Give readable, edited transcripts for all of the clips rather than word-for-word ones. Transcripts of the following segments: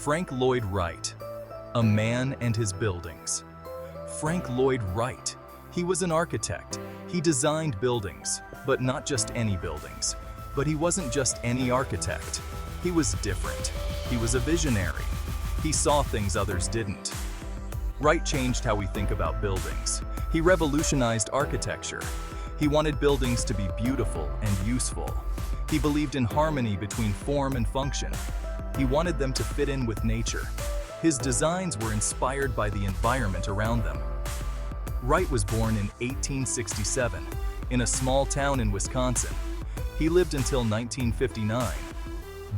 Frank Lloyd Wright, a man and his buildings. Frank Lloyd Wright. He was an architect. He designed buildings, but not just any buildings. But he wasn't just any architect. He was different. He was a visionary. He saw things others didn't. Wright changed how we think about buildings. He revolutionized architecture. He wanted buildings to be beautiful and useful. He believed in harmony between form and function. He wanted them to fit in with nature. His designs were inspired by the environment around them. Wright was born in 1867 in a small town in Wisconsin. He lived until 1959.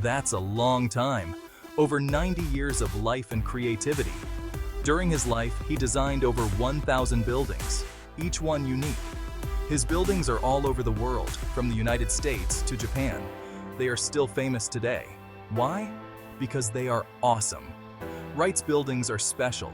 That's a long time, over 90 years of life and creativity. During his life, he designed over 1,000 buildings, each one unique. His buildings are all over the world, from the United States to Japan. They are still famous today. Why? Because they are awesome. Wright's buildings are special.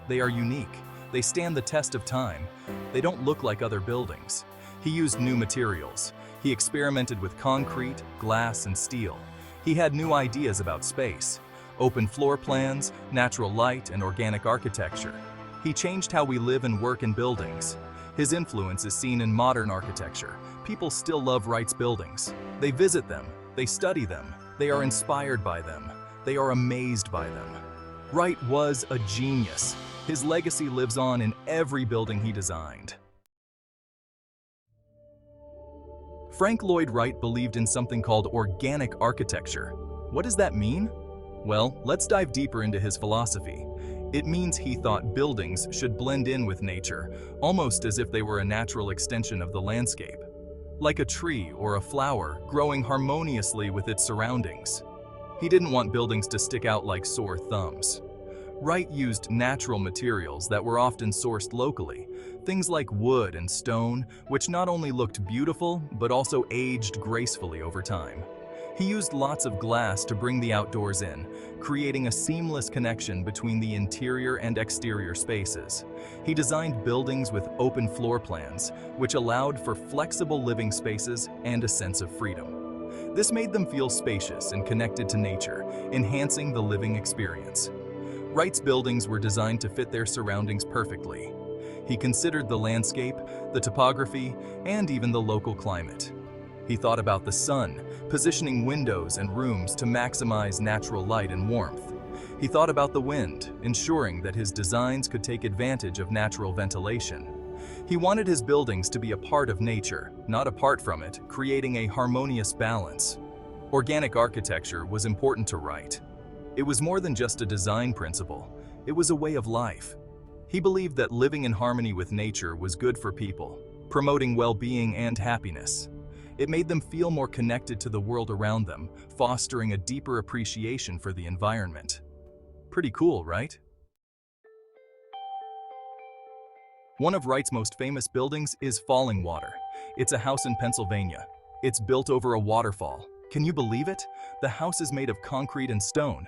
They are unique. They stand the test of time. They don't look like other buildings. He used new materials. He experimented with concrete, glass, and steel. He had new ideas about space, open floor plans, natural light, and organic architecture. He changed how we live and work in buildings. His influence is seen in modern architecture. People still love Wright's buildings. They visit them. They study them. They are inspired by them. They are amazed by them. Wright was a genius. His legacy lives on in every building he designed. Frank Lloyd Wright believed in something called organic architecture. What does that mean? Well, let's dive deeper into his philosophy. It means he thought buildings should blend in with nature, almost as if they were a natural extension of the landscape. Like a tree or a flower growing harmoniously with its surroundings. He didn't want buildings to stick out like sore thumbs. Wright used natural materials that were often sourced locally, things like wood and stone, which not only looked beautiful, but also aged gracefully over time. He used lots of glass to bring the outdoors in, creating a seamless connection between the interior and exterior spaces. He designed buildings with open floor plans, which allowed for flexible living spaces and a sense of freedom. This made them feel spacious and connected to nature, enhancing the living experience. Wright's buildings were designed to fit their surroundings perfectly. He considered the landscape, the topography, and even the local climate. He thought about the sun, positioning windows and rooms to maximize natural light and warmth. He thought about the wind, ensuring that his designs could take advantage of natural ventilation. He wanted his buildings to be a part of nature, not apart from it, creating a harmonious balance. Organic architecture was important to Wright. It was more than just a design principle, it was a way of life. He believed that living in harmony with nature was good for people, promoting well-being and happiness. It made them feel more connected to the world around them, fostering a deeper appreciation for the environment. Pretty cool, right? One of Wright's most famous buildings is Fallingwater. It's a house in Pennsylvania. It's built over a waterfall. Can you believe it? The house is made of concrete and stone.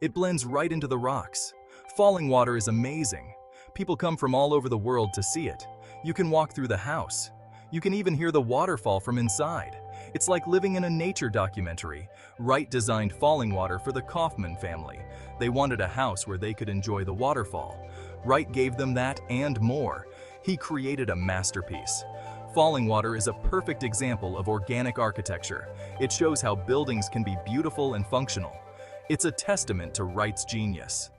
It blends right into the rocks. Fallingwater is amazing. People come from all over the world to see it. You can walk through the house. You can even hear the waterfall from inside. It's like living in a nature documentary. Wright designed Fallingwater for the Kaufman family. They wanted a house where they could enjoy the waterfall. Wright gave them that and more. He created a masterpiece. Fallingwater is a perfect example of organic architecture. It shows how buildings can be beautiful and functional. It's a testament to Wright's genius.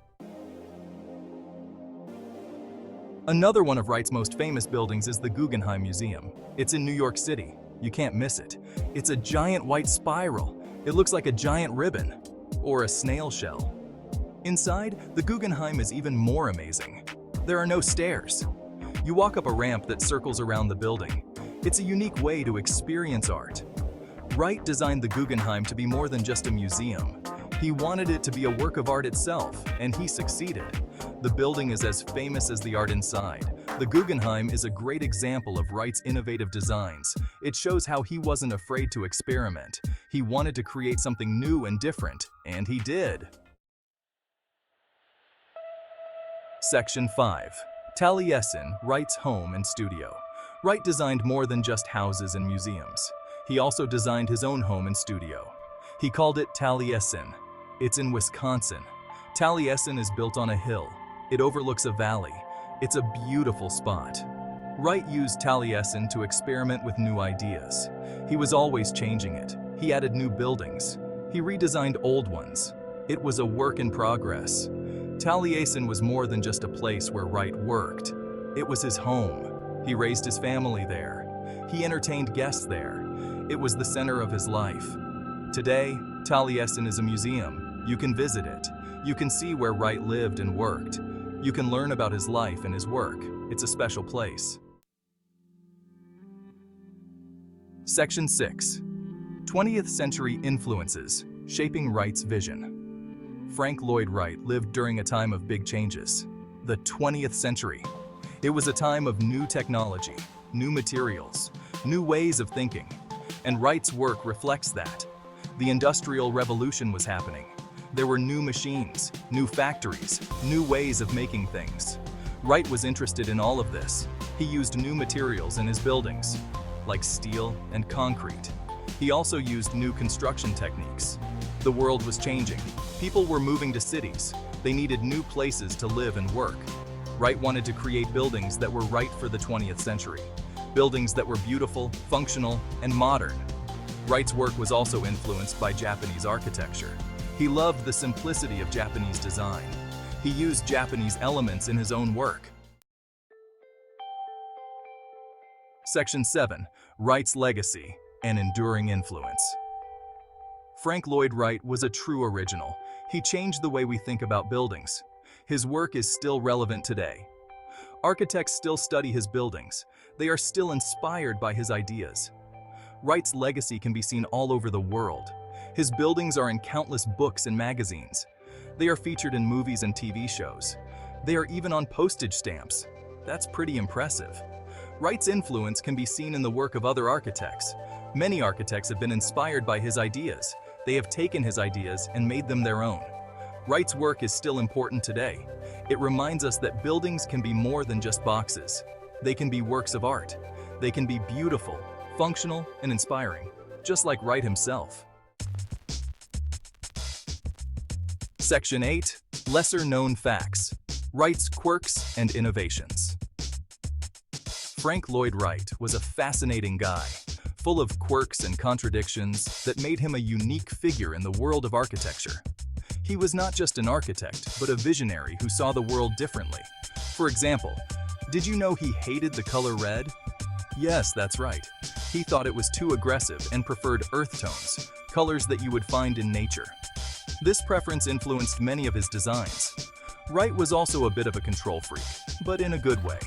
Another one of Wright's most famous buildings is the Guggenheim Museum. It's in New York City. You can't miss it. It's a giant white spiral. It looks like a giant ribbon, or a snail shell. Inside, the Guggenheim is even more amazing. There are no stairs. You walk up a ramp that circles around the building. It's a unique way to experience art. Wright designed the Guggenheim to be more than just a museum. He wanted it to be a work of art itself, and he succeeded. The building is as famous as the art inside. The Guggenheim is a great example of Wright's innovative designs. It shows how he wasn't afraid to experiment. He wanted to create something new and different, and he did. Section 5. Taliesin, Wright's home and studio. Wright designed more than just houses and museums. He also designed his own home and studio. He called it Taliesin. It's in Wisconsin. Taliesin is built on a hill. It overlooks a valley. It's a beautiful spot. Wright used Taliesin to experiment with new ideas. He was always changing it. He added new buildings. He redesigned old ones. It was a work in progress. Taliesin was more than just a place where Wright worked. It was his home. He raised his family there. He entertained guests there. It was the center of his life. Today, Taliesin is a museum. You can visit it. You can see where Wright lived and worked. You can learn about his life and his work. It's a special place. Section 6. 20th Century Influences, Shaping Wright's Vision. Frank Lloyd Wright lived during a time of big changes. The 20th century. It was a time of new technology, new materials, new ways of thinking. And Wright's work reflects that. The Industrial Revolution was happening. There were new machines, new factories, new ways of making things. Wright was interested in all of this. He used new materials in his buildings, like steel and concrete. He also used new construction techniques. The world was changing. People were moving to cities. They needed new places to live and work. Wright wanted to create buildings that were right for the 20th century. Buildings that were beautiful, functional, and modern. Wright's work was also influenced by Japanese architecture. He loved the simplicity of Japanese design. He used Japanese elements in his own work. Section 7. Wright's Legacy, an Enduring Influence. Frank Lloyd Wright was a true original. He changed the way we think about buildings. His work is still relevant today. Architects still study his buildings. They are still inspired by his ideas. Wright's legacy can be seen all over the world. His buildings are in countless books and magazines. They are featured in movies and TV shows. They are even on postage stamps. That's pretty impressive. Wright's influence can be seen in the work of other architects. Many architects have been inspired by his ideas. They have taken his ideas and made them their own. Wright's work is still important today. It reminds us that buildings can be more than just boxes. They can be works of art. They can be beautiful, functional, and inspiring, just like Wright himself. Section 8. Lesser-known facts. Wright's quirks and innovations. Frank Lloyd Wright was a fascinating guy, full of quirks and contradictions that made him a unique figure in the world of architecture. He was not just an architect, but a visionary who saw the world differently. For example, did you know he hated the color red? Yes, that's right. He thought it was too aggressive and preferred earth tones, colors that you would find in nature. This preference influenced many of his designs. Wright was also a bit of a control freak, but in a good way.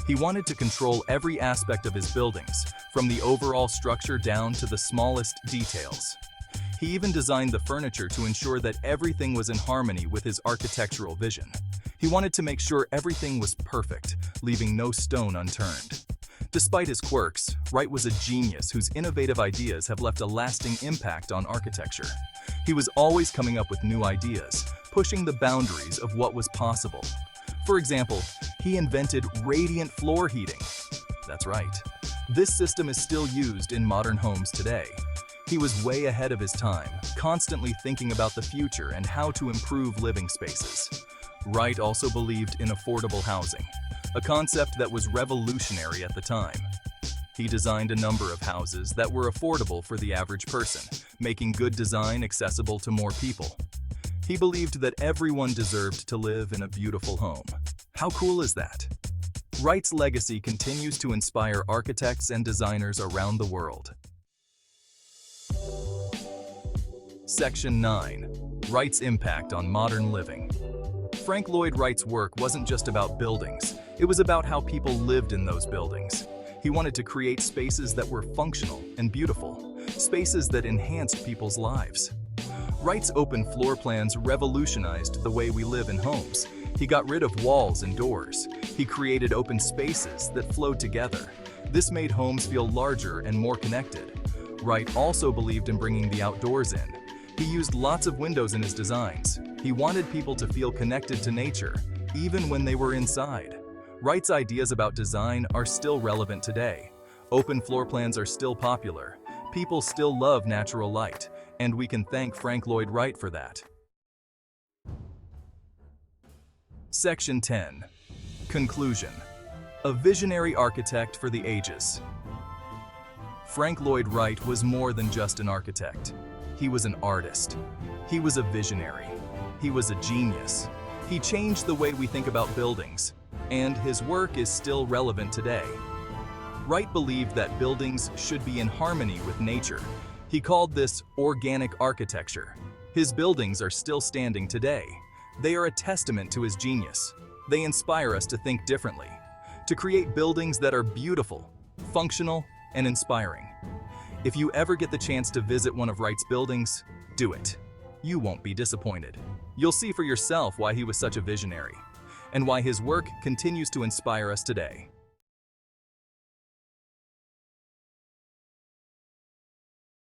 He wanted to control every aspect of his buildings, from the overall structure down to the smallest details. He even designed the furniture to ensure that everything was in harmony with his architectural vision. He wanted to make sure everything was perfect, leaving no stone unturned. Despite his quirks, Wright was a genius whose innovative ideas have left a lasting impact on architecture. He was always coming up with new ideas, pushing the boundaries of what was possible. For example, he invented radiant floor heating. That's right. This system is still used in modern homes today. He was way ahead of his time, constantly thinking about the future and how to improve living spaces. Wright also believed in affordable housing, a concept that was revolutionary at the time. He designed a number of houses that were affordable for the average person, making good design accessible to more people. He believed that everyone deserved to live in a beautiful home. How cool is that? Wright's legacy continues to inspire architects and designers around the world. Section 9. Wright's impact on modern living. Frank Lloyd Wright's work wasn't just about buildings. It was about how people lived in those buildings. He wanted to create spaces that were functional and beautiful, spaces that enhanced people's lives. Wright's open floor plans revolutionized the way we live in homes. He got rid of walls and doors. He created open spaces that flowed together. This made homes feel larger and more connected. Wright also believed in bringing the outdoors in. He used lots of windows in his designs. He wanted people to feel connected to nature, even when they were inside. Wright's ideas about design are still relevant today. Open floor plans are still popular. People still love natural light, and we can thank Frank Lloyd Wright for that. Section 10. Conclusion. A visionary architect for the ages. Frank Lloyd Wright was more than just an architect. He was an artist. He was a visionary. He was a genius. He changed the way we think about buildings, and his work is still relevant today. Wright believed that buildings should be in harmony with nature. He called this organic architecture. His buildings are still standing today. They are a testament to his genius. They inspire us to think differently, to create buildings that are beautiful, functional, and inspiring. If you ever get the chance to visit one of Wright's buildings, do it. You won't be disappointed. You'll see for yourself why he was such a visionary, and why his work continues to inspire us today.